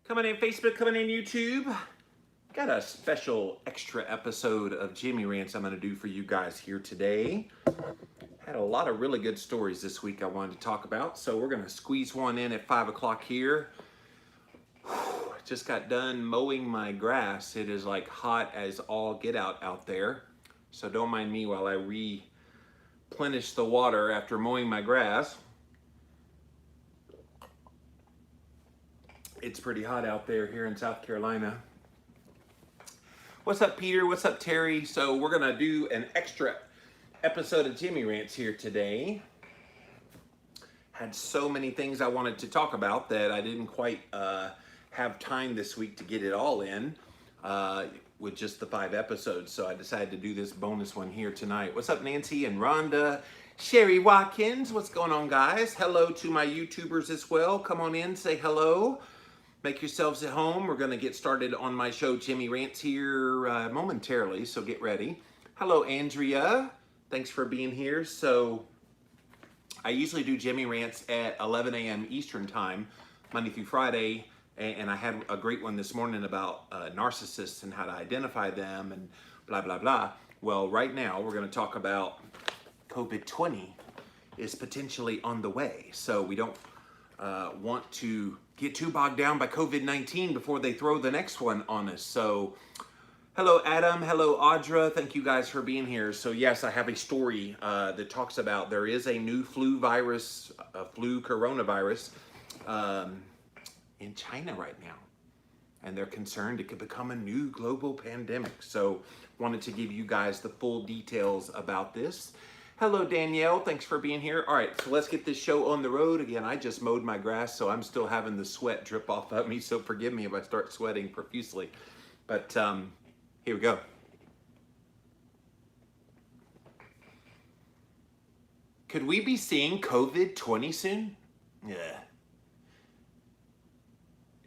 Coming in Facebook, coming in YouTube. Got a special extra episode of Jimmy Rants I'm going to do for you guys here today. Had a lot of really good stories this week I wanted to talk about, so we're going to squeeze one in at 5 o'clock here. Just got done mowing my grass. It is like hot as all get out there, so don't mind me while I replenish the water after mowing my grass. It's pretty hot out there here in South Carolina. What's up, Peter? What's up, Terry? So we're gonna do an extra episode of Jimmy Rants here today. Had so many things I wanted to talk about that I didn't quite have time this week to get it all in with just the 5 episodes. So I decided to do this bonus one here tonight. What's up, Nancy and Rhonda? Sherry Watkins, what's going on, guys? Hello to my YouTubers as well. Come on in, say hello. Make yourselves at home. We're going to get started on my show, Jimmy Rants, here momentarily, so get ready. Hello, Andrea. Thanks for being here. So I usually do Jimmy Rants at 11 a.m. Eastern Time, Monday through Friday, and I had a great one this morning about narcissists and how to identify them and blah, blah, blah. Well, right now, we're going to talk about COVID-20 is potentially on the way, so we don't want to get too bogged down by COVID-19 before they throw the next one on us. So hello, Adam. Hello, Audra. Thank you guys for being here. So yes, I have a story that talks about there is a new flu coronavirus in China right now. And they're concerned it could become a new global pandemic. So wanted to give you guys the full details about this. Hello, Danielle. Thanks for being here. All right, so let's get this show on the road. Again, I just mowed my grass, so I'm still having the sweat drip off of me, so forgive me if I start sweating profusely. But here we go. Could we be seeing COVID-20 soon? Yeah.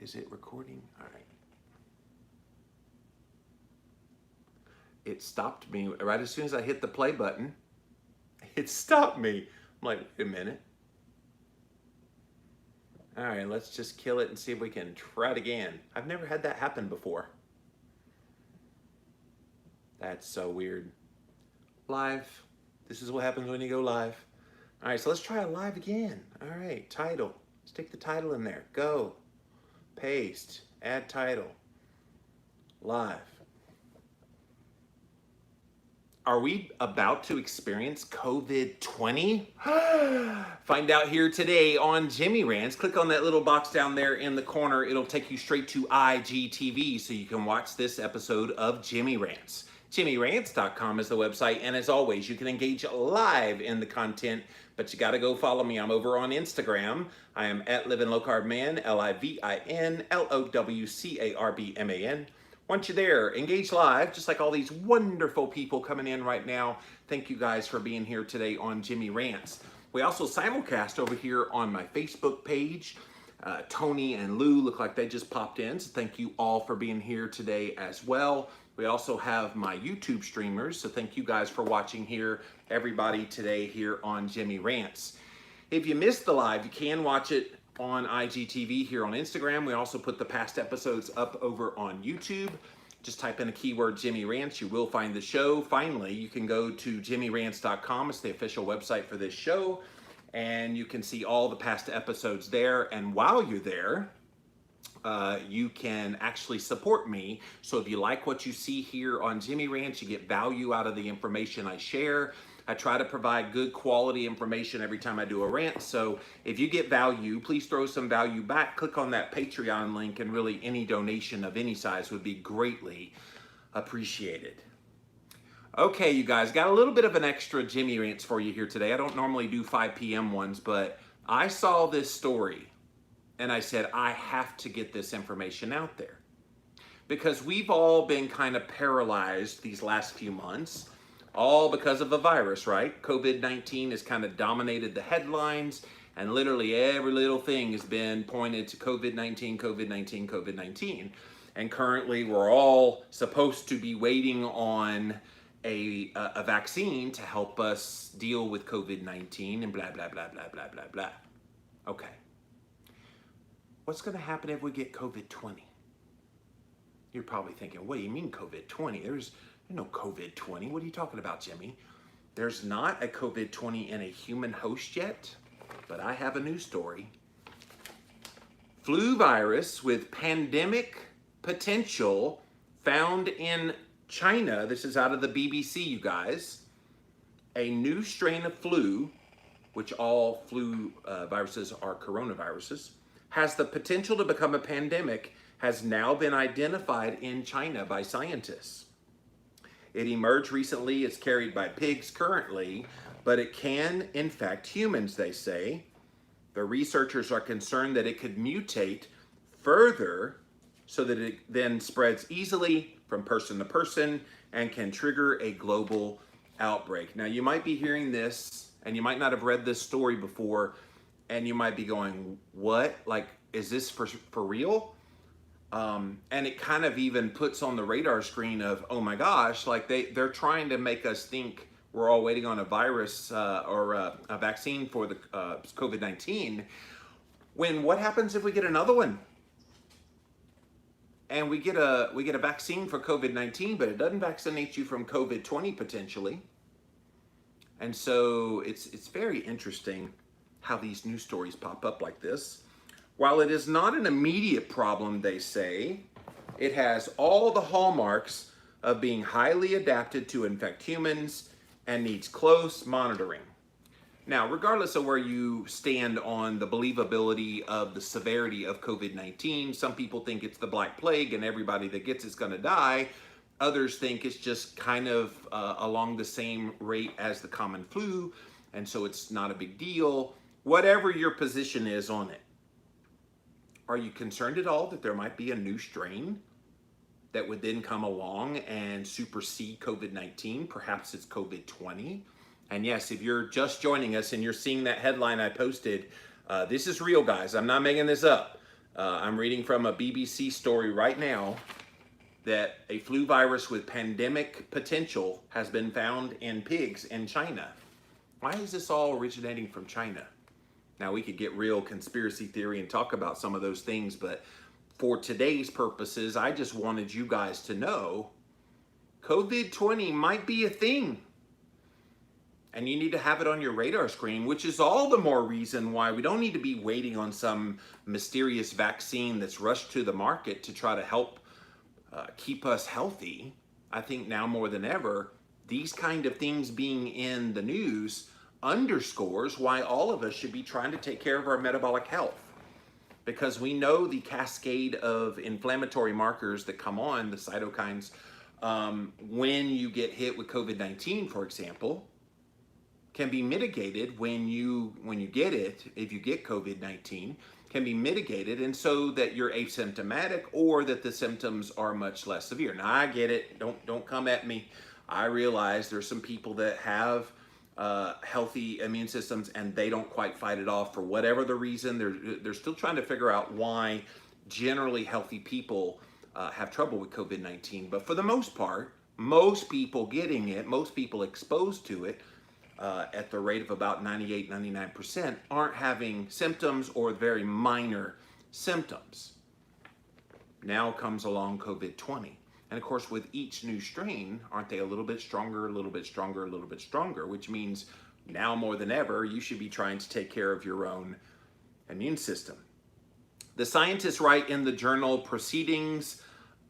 Is it recording? All right. It stopped me right as soon as I hit the play button. It stopped me. I'm like, wait a minute. All right, let's just kill it and see if we can try it again. I've never had that happen before. That's so weird. Live. This is what happens when you go live. All right, so let's try it live again. All right, title. Stick the title in there. Go. Paste. Add title. Live. Are we about to experience COVID-20? Find out here today on Jimmy Rants. Click on that little box down there in the corner. It'll take you straight to IGTV so you can watch this episode of Jimmy Rants. JimmyRants.com is the website, and as always, you can engage live in the content, but you gotta go follow me. I'm over on Instagram. I am at Living Low Carb Man, LIVINLOWCARBMAN. Once you're there, engage live, just like all these wonderful people coming in right now. Thank you guys for being here today on Jimmy Rants. We also simulcast over here on my Facebook page. Tony and Lou look like they just popped in, so thank you all for being here today as well. We also have my YouTube streamers, so thank you guys for watching here, everybody today here on Jimmy Rants. If you missed the live, you can watch it on IGTV here on Instagram. We also put the past episodes up over on YouTube. Just type in a keyword Jimmy Rants, you will find the show. Finally, you can go to JimmyRants.com. It's the official website for this show, and you can see all the past episodes there. And while you're there, you can actually support me. So if you like what you see here on Jimmy Rants, you get value out of the information I share. I try to provide good quality information every time I do a rant. So if you get value, please throw some value back. Click on that Patreon link, and really any donation of any size would be greatly appreciated. Okay, you guys, got a little bit of an extra Jimmy Rants for you here today. I don't normally do 5 p.m. ones, but I saw this story and I said, I have to get this information out there. Because we've all been kind of paralyzed these last few months. All because of a virus, right? COVID-19 has kind of dominated the headlines, and literally every little thing has been pointed to COVID-19, COVID-19, COVID-19. And currently we're all supposed to be waiting on a vaccine to help us deal with COVID-19 and blah, blah, blah, blah, blah, blah, blah. Okay. what's going to happen if we get COVID-20? You're probably thinking, what do you mean COVID-20? There's no COVID-20. What are you talking about, Jimmy? There's not a COVID-20 in a human host yet, but I have a news story. Flu virus with pandemic potential found in China. This is out of the BBC, you guys. A new strain of flu, which all flu viruses are coronaviruses, has the potential to become a pandemic, has now been identified in China by scientists. It emerged recently. It's carried by pigs currently, but it can infect humans, they say. The researchers are concerned that it could mutate further so that it then spreads easily from person to person and can trigger a global outbreak. Now, you might be hearing this and you might not have read this story before, and you might be going, what? Like, is this for real? And it kind of even puts on the radar screen of, oh my gosh, like they're trying to make us think we're all waiting on a virus or a vaccine for the COVID-19. When what happens if we get another one? And we get a vaccine for COVID-19, but it doesn't vaccinate you from COVID-20 potentially. And so it's very interesting how these news stories pop up like this. While it is not an immediate problem, they say, it has all the hallmarks of being highly adapted to infect humans and needs close monitoring. Now, regardless of where you stand on the believability of the severity of COVID-19, some people think it's the Black Plague and everybody that gets it's going to die. Others think it's just kind of along the same rate as the common flu, and so it's not a big deal. Whatever your position is on it, are you concerned at all that there might be a new strain that would then come along and supersede COVID-19? Perhaps it's COVID-20. And yes, if you're just joining us and you're seeing that headline I posted, this is real, guys. I'm not making this up. I'm reading from a BBC story right now that a flu virus with pandemic potential has been found in pigs in China. Why is this all originating from China? Now, we could get real conspiracy theory and talk about some of those things, but for today's purposes, I just wanted you guys to know COVID-20 might be a thing. And you need to have it on your radar screen, which is all the more reason why we don't need to be waiting on some mysterious vaccine that's rushed to the market to try to help keep us healthy. I think now more than ever, these kind of things being in the news underscores why all of us should be trying to take care of our metabolic health. Because we know the cascade of inflammatory markers that come on, the cytokines, when you get hit with COVID-19, for example, can be mitigated when you get it, if you get COVID-19, can be mitigated, and so that you're asymptomatic or that the symptoms are much less severe. Now, I get it. Don't come at me. I realize there's some people that have healthy immune systems and they don't quite fight it off for whatever the reason. They're still trying to figure out why generally healthy people have trouble with COVID-19. But for the most part, most people getting it, most people exposed to it, at the rate of about 98, 99%, aren't having symptoms or very minor symptoms. Now comes along COVID-20. And of course, with each new strain, aren't they a little bit stronger, a little bit stronger, a little bit stronger, which means now more than ever, you should be trying to take care of your own immune system. The scientists write in the journal Proceedings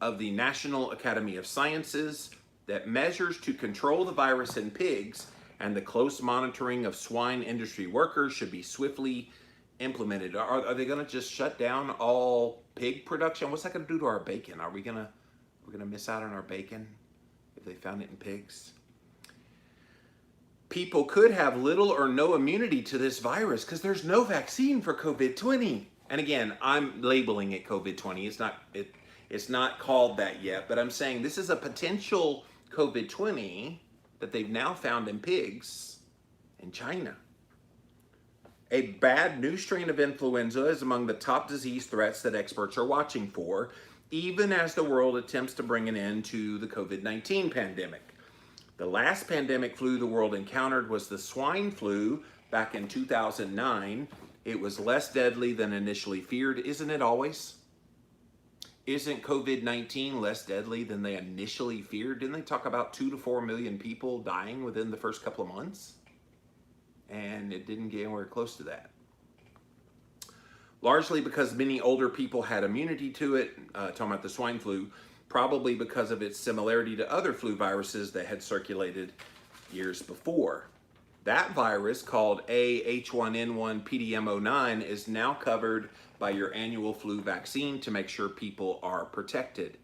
of the National Academy of Sciences that measures to control the virus in pigs and the close monitoring of swine industry workers should be swiftly implemented. Are they going to just shut down all pig production? What's that going to do to our bacon? We're going to miss out on our bacon if they found it in pigs? People could have little or no immunity to this virus because there's no vaccine for COVID-20. And again, I'm labeling it COVID-20. It's not called that yet, but I'm saying this is a potential COVID-20 that they've now found in pigs in China. A bad new strain of influenza is among the top disease threats that experts are watching for, even as the world attempts to bring an end to the COVID-19 pandemic. The last pandemic flu the world encountered was the swine flu back in 2009, It was less deadly than initially feared. Isn't it always? Isn't COVID-19 less deadly than they initially feared? Didn't they talk about 2 to 4 million people dying within the first couple of months? And it didn't get anywhere close to that. Largely because many older people had immunity to it, talking about the swine flu, probably because of its similarity to other flu viruses that had circulated years before. That virus, called H1N1 PDM09, is now covered by your annual flu vaccine to make sure people are protected.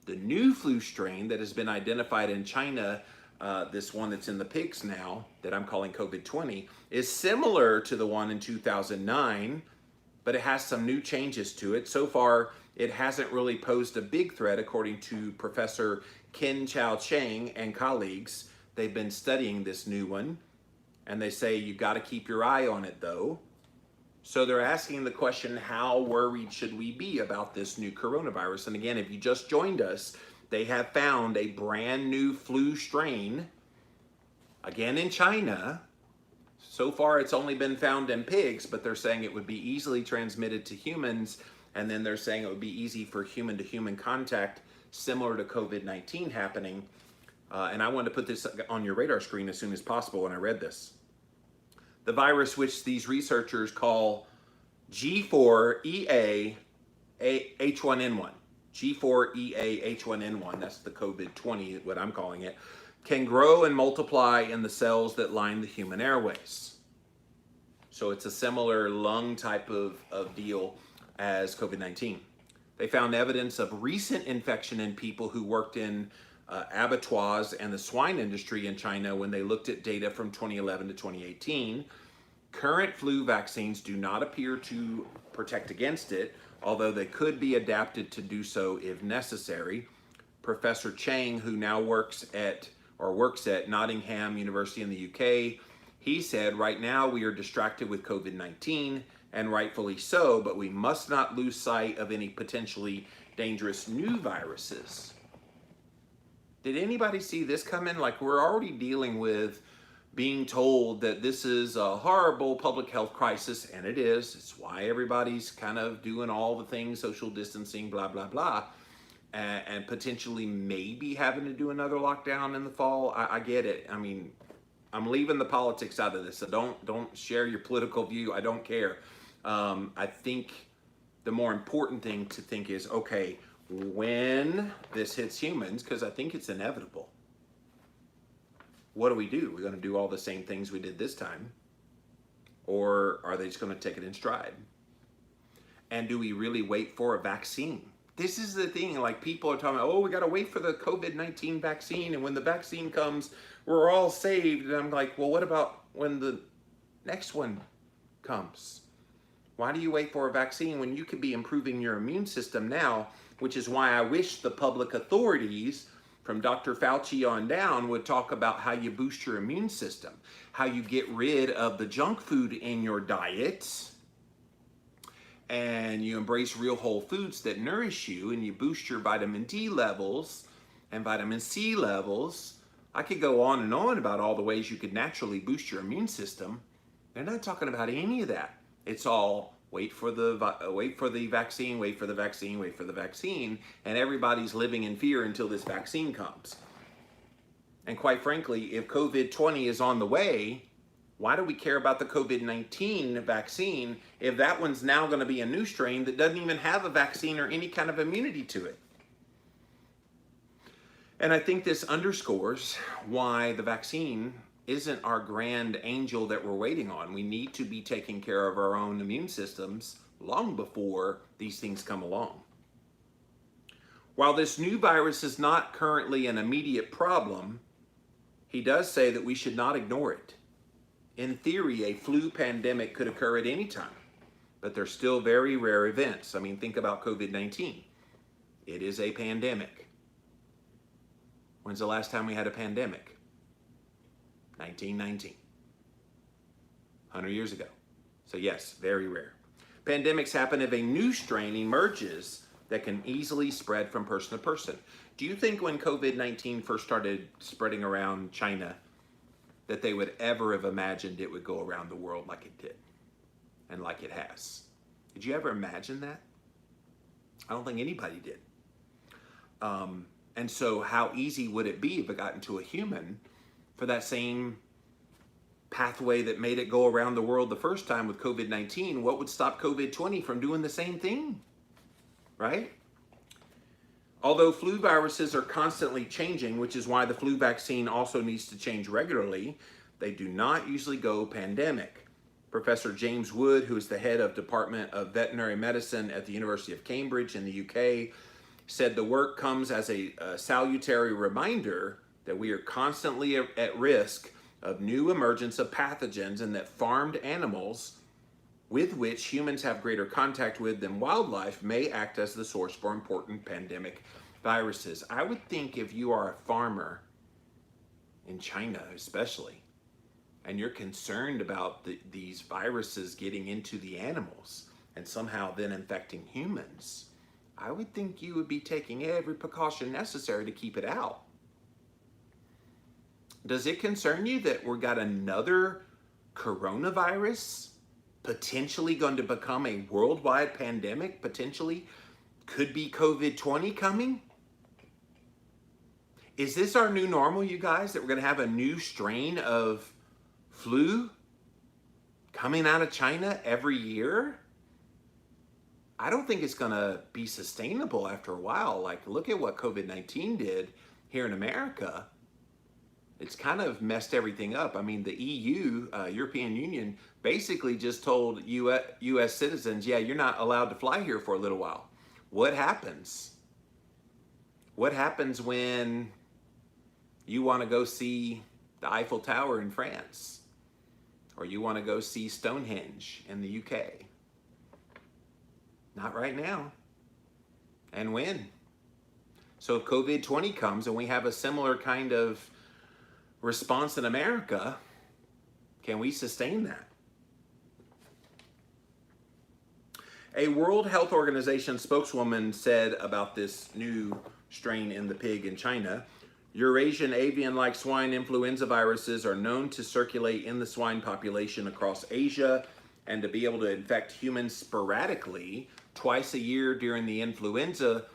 The new flu strain that has been identified in China, this one that's in the pigs now, that I'm calling COVID-20, is similar to the one in 2009, but it has some new changes to it. So far, it hasn't really posed a big threat, according to Professor Ken Chao-Cheng and colleagues. They've been studying this new one, and they say you got to keep your eye on it, though. So they're asking the question, how worried should we be about this new coronavirus? And again, if you just joined us, they have found a brand new flu strain, again in China. So far, it's only been found in pigs, but they're saying it would be easily transmitted to humans, and then they're saying it would be easy for human-to-human contact, similar to COVID-19 happening. And I wanted to put this on your radar screen as soon as possible when I read this. The virus, which these researchers call G4EA H1N1, G4EA H1N1, that's the COVID-20, what I'm calling it, can grow and multiply in the cells that line the human airways. So it's a similar lung type of deal as COVID-19. They found evidence of recent infection in people who worked in abattoirs and the swine industry in China when they looked at data from 2011 to 2018. Current flu vaccines do not appear to protect against it, although they could be adapted to do so if necessary. Professor Chang, who now works at Nottingham University in the UK, he said, right now we are distracted with COVID-19, and rightfully so, but we must not lose sight of any potentially dangerous new viruses. Did anybody see this coming? Like, we're already dealing with being told that this is a horrible public health crisis, and it is. It's why everybody's kind of doing all the things, social distancing, blah, blah, blah, and potentially maybe having to do another lockdown in the fall. I get it. I mean, I'm leaving the politics out of this, so don't share your political view. I don't care. I think the more important thing to think is, okay, when this hits humans, because I think it's inevitable, what do we do? We're going to do all the same things we did this time? Or are they just going to take it in stride? And do we really wait for a vaccine? This is the thing, like, people are talking about, oh, we got to wait for the COVID-19 vaccine, and when the vaccine comes, we're all saved. And I'm like, well, what about when the next one comes? Why do you wait for a vaccine when you could be improving your immune system now? Which is why I wish the public authorities, from Dr. Fauci on down, would talk about how you boost your immune system, how you get rid of the junk food in your diet, and you embrace real whole foods that nourish you, and you boost your vitamin D levels and vitamin C levels. I could go on and on about all the ways you could naturally boost your immune system. They're not talking about any of that. It's all wait for the vaccine, wait for the vaccine, wait for the vaccine, and everybody's living in fear until this vaccine comes. And quite frankly, if COVID-20 is on the way, why do we care about the COVID-19 vaccine if that one's now going to be a new strain that doesn't even have a vaccine or any kind of immunity to it? And I think this underscores why the vaccine isn't our grand angel that we're waiting on. We need to be taking care of our own immune systems long before these things come along. While this new virus is not currently an immediate problem, he does say that we should not ignore it. In theory, a flu pandemic could occur at any time, but they're still very rare events. I mean, think about COVID-19. It is a pandemic. When's the last time we had a pandemic? 1919, 100 years ago. So yes, very rare. Pandemics happen if a new strain emerges that can easily spread from person to person. Do you think when COVID-19 first started spreading around China that they would ever have imagined it would go around the world like it did? and like it has. Did you ever imagine that? I don't think anybody did. And so how easy would it be if it got into a human for that same pathway that made it go around the world the first time with COVID-19? What would stop COVID-20 from doing the same thing, right? Although flu viruses are constantly changing, which is why the flu vaccine also needs to change regularly, they do not usually go pandemic. Professor James Wood, who is the head of Department of Veterinary Medicine at the University of Cambridge in the UK, said the work comes as a salutary reminder that we are constantly at risk of new emergence of pathogens, and that farmed animals with which humans have greater contact with than wildlife may act as the source for important pandemic viruses. I would think if you are a farmer in China especially, and you're concerned about these viruses getting into the animals and somehow then infecting humans, I would think you would be taking every precaution necessary to keep it out. Does it concern you that we've got another coronavirus potentially going to become a worldwide pandemic? Potentially could be COVID-20 coming? Is this our new normal, you guys, that we're going to have a new strain of flu coming out of China every year? I don't think it's going to be sustainable after a while. Like, look at what COVID-19 did here in America. It's kind of messed everything up. I mean, the EU, European Union, basically just told US citizens, yeah, you're not allowed to fly here for a little while. What happens? What happens when you want to go see the Eiffel Tower in France? Or you want to go see Stonehenge in the UK? Not right now. And when? So if COVID-20 comes and we have a similar kind of response in America, can we sustain that? A World Health Organization spokeswoman said about this new strain in the pig in China, Eurasian avian-like swine influenza viruses are known to circulate in the swine population across Asia and to be able to infect humans sporadically twice a year during the influenza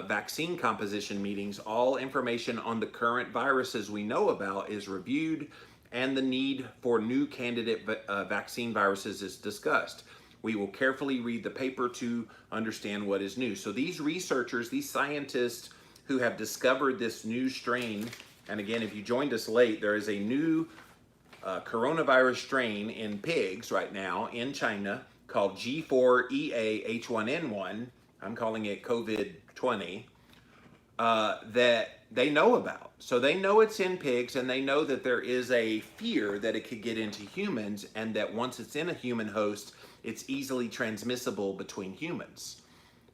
vaccine composition meetings. All information on the current viruses we know about is reviewed, and the need for new candidate vaccine viruses is discussed. We will carefully read the paper to understand what is new. So these researchers, these scientists who have discovered this new strain, and again, if you joined us late, there is a new coronavirus strain in pigs right now in China called G4EA-H1N1. I'm calling it COVID-20, that they know about. So they know it's in pigs, and they know that there is a fear that it could get into humans, and that once it's in a human host, it's easily transmissible between humans.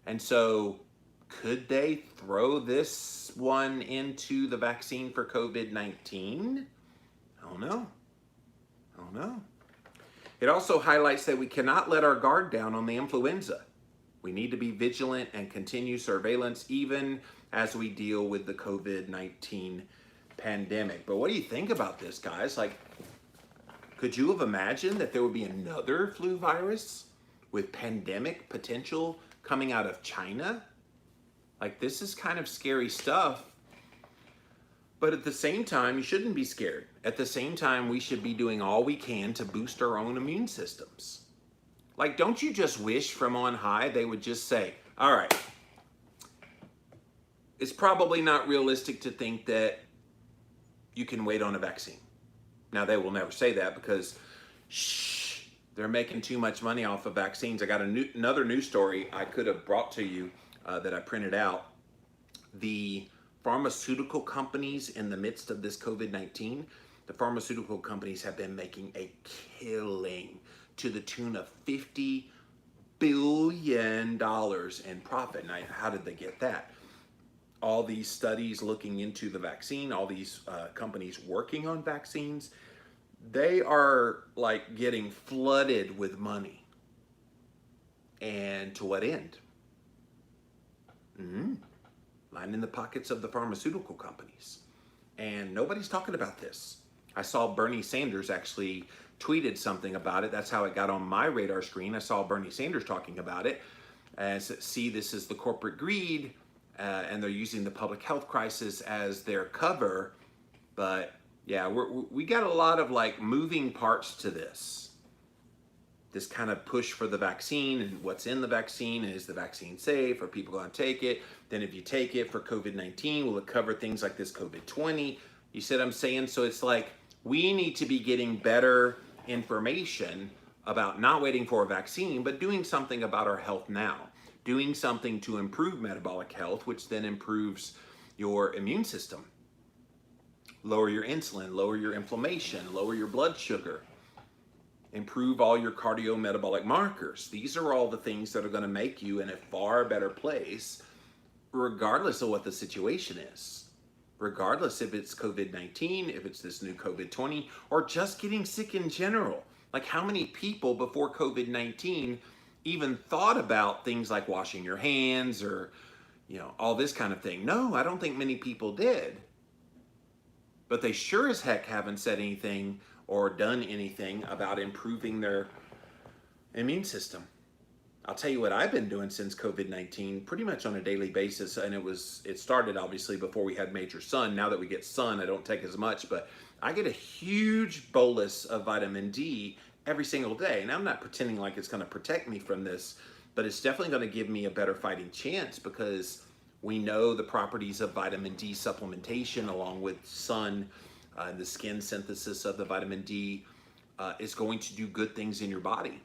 And so could they throw this one into the vaccine for COVID-19? I don't know. It also highlights that we cannot let our guard down on the influenza. We need to be vigilant and continue surveillance even as we deal with the COVID-19 pandemic. But what do you think about this, guys? Like, could you have imagined that there would be another flu virus with pandemic potential coming out of China? Like, this is kind of scary stuff. But at the same time, you shouldn't be scared. At the same time, we should be doing all we can to boost our own immune systems. Like, don't you just wish from on high they would just say, all right, it's probably not realistic to think that you can wait on a vaccine. Now, they will never say that because, they're making too much money off of vaccines. I got another news story I could have brought to you that I printed out. The pharmaceutical companies in the midst of this COVID-19, the pharmaceutical companies have been making a killing to the tune of $50 billion in profit. Now, how did they get that? All these studies looking into the vaccine, all these companies working on vaccines, they are like getting flooded with money. And to what end? Lining the pockets of the pharmaceutical companies. And nobody's talking about this. I saw Bernie Sanders actually tweeted something about it. That's how it got on my radar screen. I saw Bernie Sanders talking about it. As see, this is the corporate greed, and they're using the public health crisis as their cover. But yeah, we got a lot of like moving parts to this. This kind of push for the vaccine and what's in the vaccine, and is the vaccine safe? Are people going to take it? Then if you take it for COVID-19, will it cover things like this COVID-20? You see what I'm saying? So it's like we need to be getting better information about not waiting for a vaccine, but doing something about our health now. Doing something to improve metabolic health, which then improves your immune system. Lower your insulin, lower your inflammation, lower your blood sugar. Improve all your cardiometabolic markers. These are all the things that are going to make you in a far better place, regardless of what the situation is. Regardless if it's COVID-19, if it's this new COVID-20, or just getting sick in general. Like how many people before COVID-19 even thought about things like washing your hands or, all this kind of thing? No, I don't think many people did. But they sure as heck haven't said anything or done anything about improving their immune system. I'll tell you what I've been doing since COVID-19 pretty much on a daily basis, and it started obviously before we had major sun. Now that we get sun, I don't take as much, but I get a huge bolus of vitamin D every single day. And I'm not pretending like it's going to protect me from this, but it's definitely going to give me a better fighting chance, because we know the properties of vitamin D supplementation along with sun, the skin synthesis of the vitamin D is going to do good things in your body.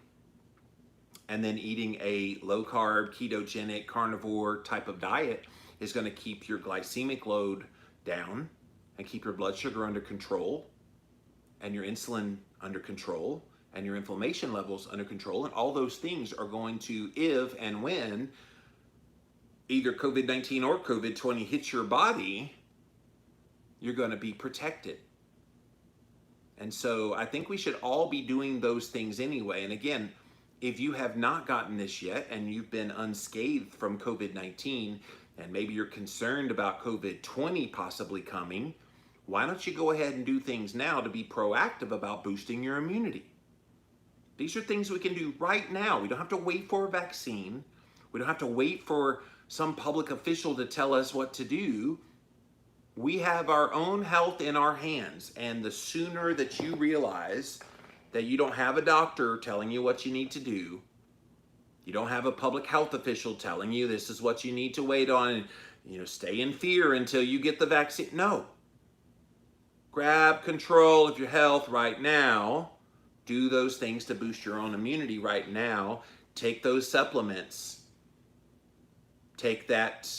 And then eating a low carb, ketogenic, carnivore type of diet is going to keep your glycemic load down and keep your blood sugar under control and your insulin under control and your inflammation levels under control. And all those things are going to, if and when either COVID-19 or COVID-20 hits your body, you're going to be protected. And so I think we should all be doing those things anyway. And again, if you have not gotten this yet and you've been unscathed from COVID-19, and maybe you're concerned about COVID-20 possibly coming, why don't you go ahead and do things now to be proactive about boosting your immunity? These are things we can do right now. We don't have to wait for a vaccine. We don't have to wait for some public official to tell us what to do. We have our own health in our hands, and the sooner that you realize that you don't have a doctor telling you what you need to do, you don't have a public health official telling you this is what you need to wait on, and stay in fear until you get the vaccine. No. Grab control of your health right now. Do those things to boost your own immunity right now. Take those supplements. Take that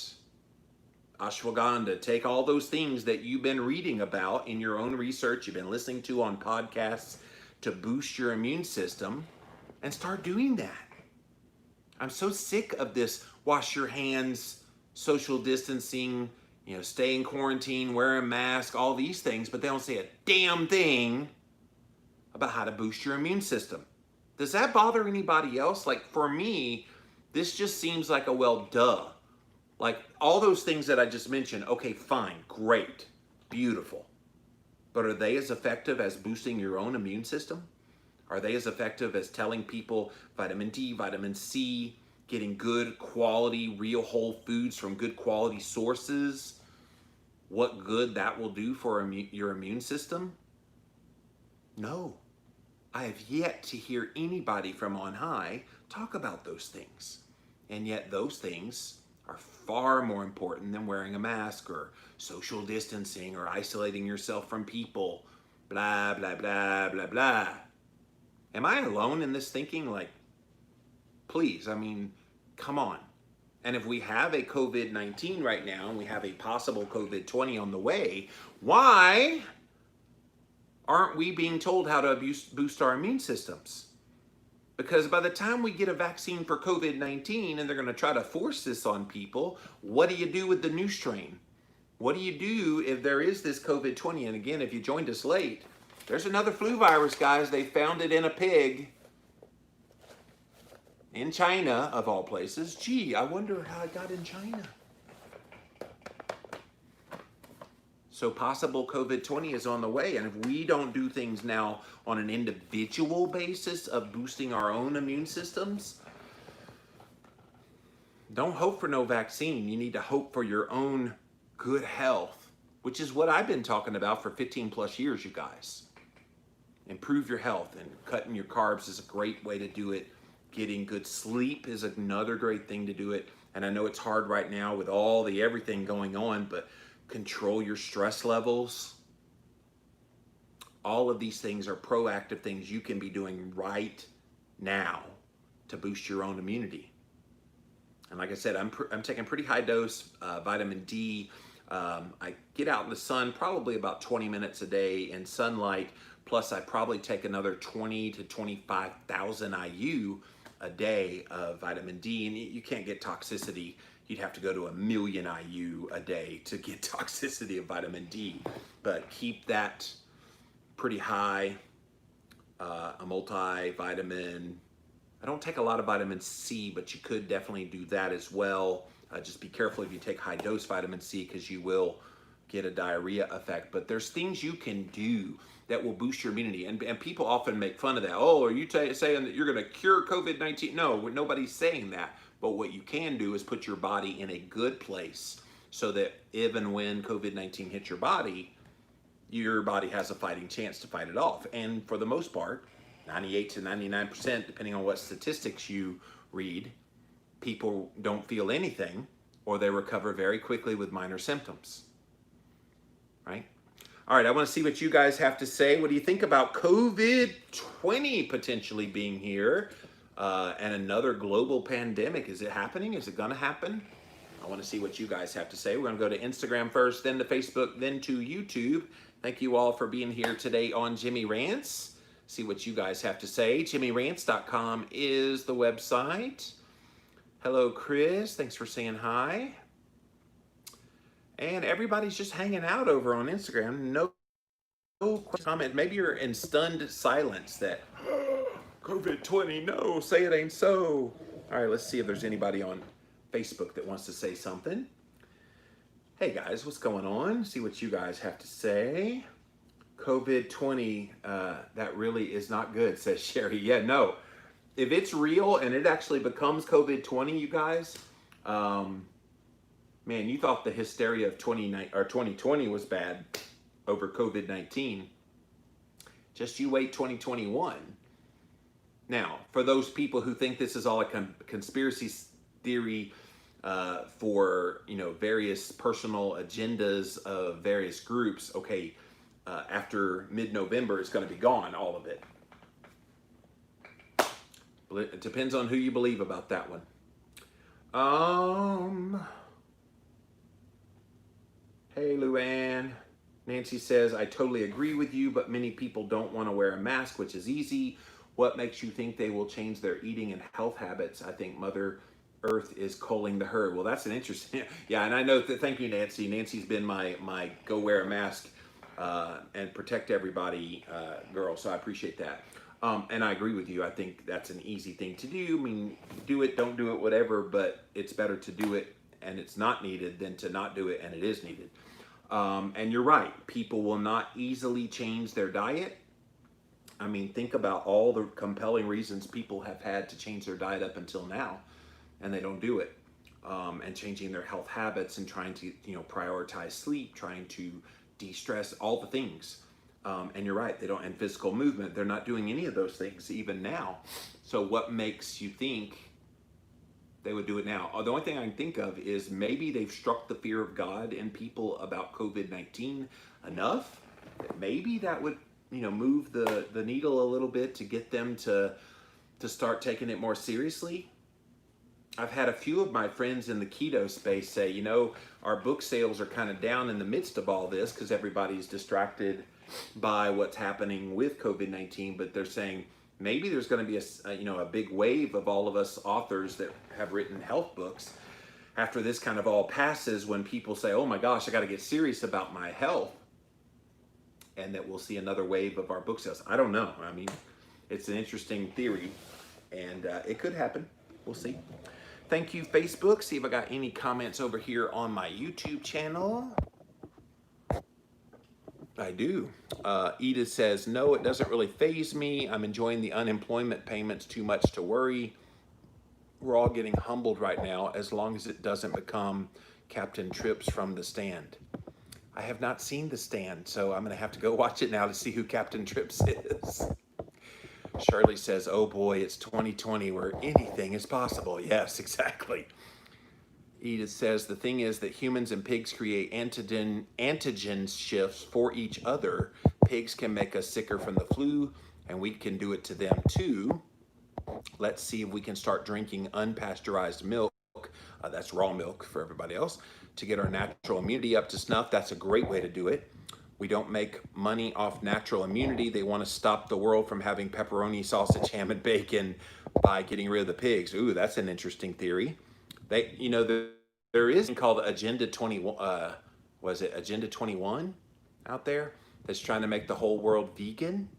ashwagandha. Take all those things that you've been reading about in your own research, you've been listening to on podcasts to boost your immune system, and start doing that. I'm so sick of this wash your hands, social distancing, stay in quarantine, wear a mask, all these things, but they don't say a damn thing about how to boost your immune system. Does that bother anybody else? Like for me, this just seems like a well, duh. Like all those things that I just mentioned, okay, fine, great, beautiful. But are they as effective as boosting your own immune system? Are they as effective as telling people vitamin D, vitamin C, getting good quality, real whole foods from good quality sources, what good that will do for your immune system? No. I have yet to hear anybody from on high talk about those things. And yet those things are far more important than wearing a mask or social distancing or isolating yourself from people, blah, blah, blah, blah, blah. Am I alone in this thinking? Like, please, come on. And if we have a COVID-19 right now and we have a possible COVID-20 on the way, why aren't we being told how to boost our immune systems? Because by the time we get a vaccine for COVID-19 and they're going to try to force this on people, what do you do with the new strain? What do you do if there is this COVID-20? And again, if you joined us late, there's another flu virus, guys. They found it in a pig in China, of all places. Gee, I wonder how it got in China. So possible COVID-20 is on the way. And if we don't do things now on an individual basis of boosting our own immune systems, don't hope for no vaccine. You need to hope for your own good health, which is what I've been talking about for 15 plus years, you guys. Improve your health, and cutting your carbs is a great way to do it. Getting good sleep is another great thing to do it. And I know it's hard right now with all the everything going on, but control your stress levels. All of these things are proactive things you can be doing right now to boost your own immunity. And like I said, I'm taking pretty high dose vitamin D. I get out in the sun probably about 20 minutes a day in sunlight. Plus I probably take another 20 to 25,000 IU a day of vitamin D. And you can't get toxicity. You'd have to go to 1 million IU a day to get toxicity of vitamin D. But keep that pretty high. A multivitamin. I don't take a lot of vitamin C, but you could definitely do that as well. Just be careful if you take high dose vitamin C, because you will get a diarrhea effect. But there's things you can do that will boost your immunity. And people often make fun of that. Oh, are you saying that you're going to cure COVID-19? No, nobody's saying that. But what you can do is put your body in a good place so that even when COVID-19 hits your body has a fighting chance to fight it off. And for the most part, 98 to 99%, depending on what statistics you read, people don't feel anything, or they recover very quickly with minor symptoms, right? All right, I want to see what you guys have to say. What do you think about COVID-20 potentially being here and another global pandemic? Is it happening? Is it going to happen? I want to see what you guys have to say. We're going to go to Instagram first, then to Facebook, then to YouTube. Thank you all for being here today on Jimmy Rants. See what you guys have to say. JimmyRants.com is the website. Hello, Chris. Thanks for saying hi. And everybody's just hanging out over on Instagram. No comment. Maybe you're in stunned silence that COVID-20, no, say it ain't so. All right, let's see if there's anybody on Facebook that wants to say something. Hey guys, what's going on? See what you guys have to say. COVID-20, that really is not good, says Sherry. Yeah, no. If it's real and it actually becomes COVID-20, you guys, man, you thought the hysteria of 2020 was bad over COVID-19. Just you wait 2021. Now, for those people who think this is all a conspiracy theory for, various personal agendas of various groups, okay, after mid-November, it's going to be gone, all of it. It depends on who you believe about that one. Hey, Luann. Nancy says, I totally agree with you, but many people don't want to wear a mask, which is easy. What makes you think they will change their eating and health habits? I think Mother Earth is culling the herd. Well, that's an interesting, yeah, and I know that, thank you, Nancy. Nancy's been my go wear a mask and protect everybody girl, so I appreciate that. And I agree with you. I think that's an easy thing to do. I mean, do it, don't do it, whatever, but it's better to do it and it's not needed than to not do it and it is needed. And you're right, people will not easily change their diet. I mean, think about all the compelling reasons people have had to change their diet up until now, and they don't do it. And changing their health habits and trying to, prioritize sleep, trying to de-stress, all the things. And you're right, they don't, and physical movement, they're not doing any of those things even now. So what makes you think they would do it now? The only thing I can think of is maybe they've struck the fear of God in people about COVID-19 enough that maybe that would, move the needle a little bit to get them to start taking it more seriously. I've had a few of my friends in the keto space say, our book sales are kind of down in the midst of all this because everybody's distracted by what's happening with COVID-19, but they're saying maybe there's going to be a big wave of all of us authors that have written health books after this kind of all passes, when people say, oh my gosh, I got to get serious about my health, and that we'll see another wave of our book sales. I don't know. I mean, it's an interesting theory, and it could happen. We'll see. Thank you, Facebook. See if I got any comments over here on my YouTube channel. I do. Edith says, no, it doesn't really faze me. I'm enjoying the unemployment payments, too much to worry. We're all getting humbled right now as long as it doesn't become Captain Trips from The Stand. I have not seen The Stand, so I'm going to have to go watch it now to see who Captain Trips is. Shirley says, oh boy, it's 2020 where anything is possible. Yes, exactly. Edith says, the thing is that humans and pigs create antigen shifts for each other. Pigs can make us sicker from the flu, and we can do it to them too. Let's see if we can start drinking unpasteurized milk. That's raw milk for everybody else, to get our natural immunity up to snuff. That's a great way to do it. We don't make money off natural immunity. They want to stop the world from having pepperoni, sausage, ham, and bacon by getting rid of the pigs. Ooh, that's an interesting theory. There is something called Agenda 21. Was it Agenda 21 out there that's trying to make the whole world vegan?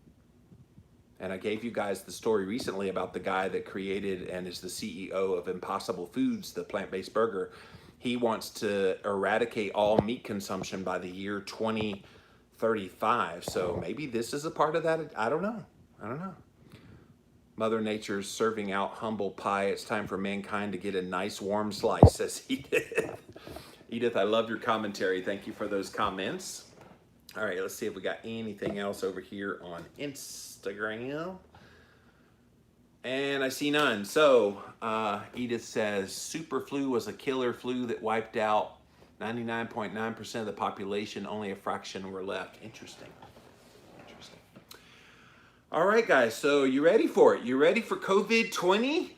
And I gave you guys the story recently about the guy that created and is the CEO of Impossible Foods, the plant-based burger. He wants to eradicate all meat consumption by the year 2035. So maybe this is a part of that. I don't know. Mother Nature's serving out humble pie. It's time for mankind to get a nice warm slice, says Edith. Edith, I love your commentary. Thank you for those comments. All right, let's see if we got anything else over here on Instagram. And I see none. So Edith says, super flu was a killer flu that wiped out 99.9% of the population. Only a fraction were left. Interesting. All right, guys, so you ready for it? You ready for COVID-20?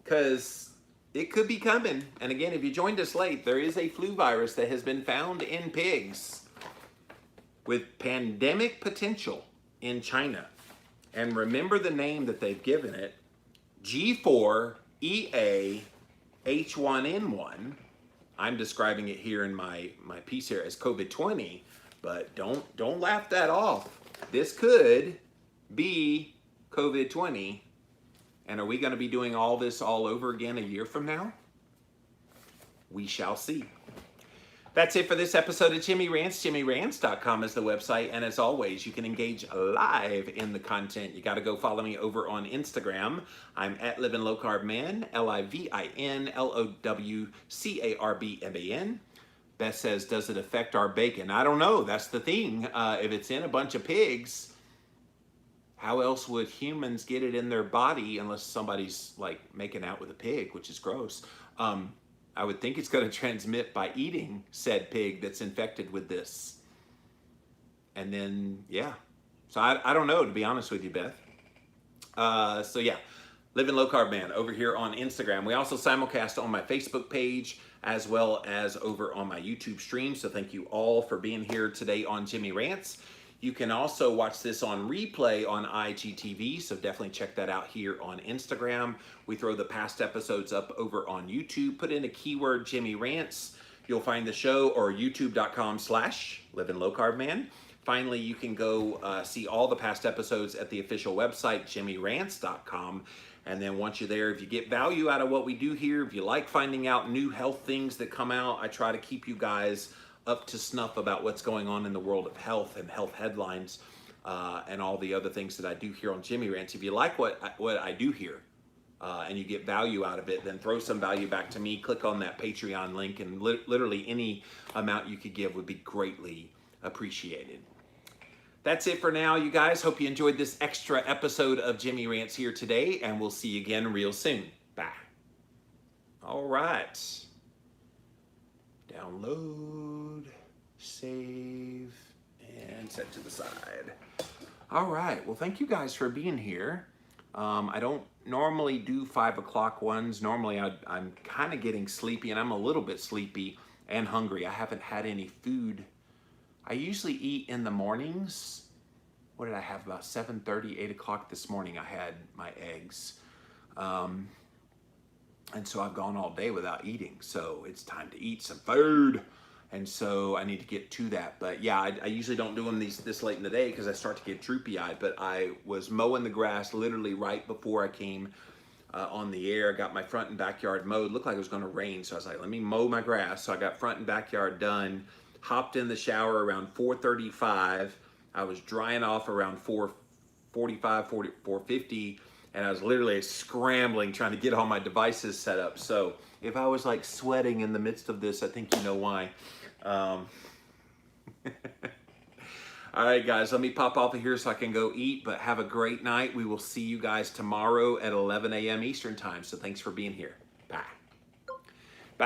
Because it could be coming. And again, if you joined us late, there is a flu virus that has been found in pigs with pandemic potential in China. And remember the name that they've given it, G4EA H1N1. I'm describing it here in my piece here as COVID-20, but don't laugh that off. This could be COVID-20. And are we going to be doing all this all over again a year from now? We shall see. That's it for this episode of Jimmy Rants. JimmyRants.com is the website. And as always, you can engage live in the content. You got to go follow me over on Instagram. I'm at Living Low Carb Man, LIVINLOWCARBMAN. Beth says, does it affect our bacon? I don't know. That's the thing. If it's in a bunch of pigs, how else would humans get it in their body unless somebody's like making out with a pig, which is gross. I would think it's going to transmit by eating said pig that's infected with this. And then, yeah. So I don't know, to be honest with you, Beth. So yeah, Living Low Carb Man over here on Instagram. We also simulcast on my Facebook page as well as over on my YouTube stream. So thank you all for being here today on Jimmy Rants. You can also watch this on replay on IGTV, so definitely check that out here on Instagram. We throw the past episodes up over on YouTube. Put in a keyword Jimmy Rants. You'll find the show, or youtube.com/LivingLowCarbMan. Finally, you can go see all the past episodes at the official website, JimmyRants.com. And then once you're there, if you get value out of what we do here, if you like finding out new health things that come out, I try to keep you guys up to snuff about what's going on in the world of health and health headlines and all the other things that I do here on Jimmy Rants. If you like what I do here and you get value out of it, then throw some value back to me. Click on that Patreon link, and literally any amount you could give would be greatly appreciated. That's it for now, you guys. Hope you enjoyed this extra episode of Jimmy Rants here today, and we'll see you again real soon. Bye. All right. Download, save, and set to the side. All right, well, thank you guys for being here. I don't normally do 5 o'clock ones. Normally I'm kind of getting sleepy, and I'm a little bit sleepy and hungry. I haven't had any food. I usually eat in the mornings. What did I have? About 7:30, 8 o'clock this morning, I had my eggs. And so I've gone all day without eating. So it's time to eat some food. And so I need to get to that. But yeah, I usually don't do them this late in the day because I start to get droopy-eyed. But I was mowing the grass literally right before I came on the air. I got my front and backyard mowed. It looked like it was going to rain. So I was like, let me mow my grass. So I got front and backyard done. Hopped in the shower around 4:35. I was drying off around 4:45, 4:50, and I was literally scrambling trying to get all my devices set up. So if I was like sweating in the midst of this, I think you know why. All right, guys, let me pop off of here so I can go eat, but have a great night. We will see you guys tomorrow at 11 a.m. Eastern time. So thanks for being here. Bye.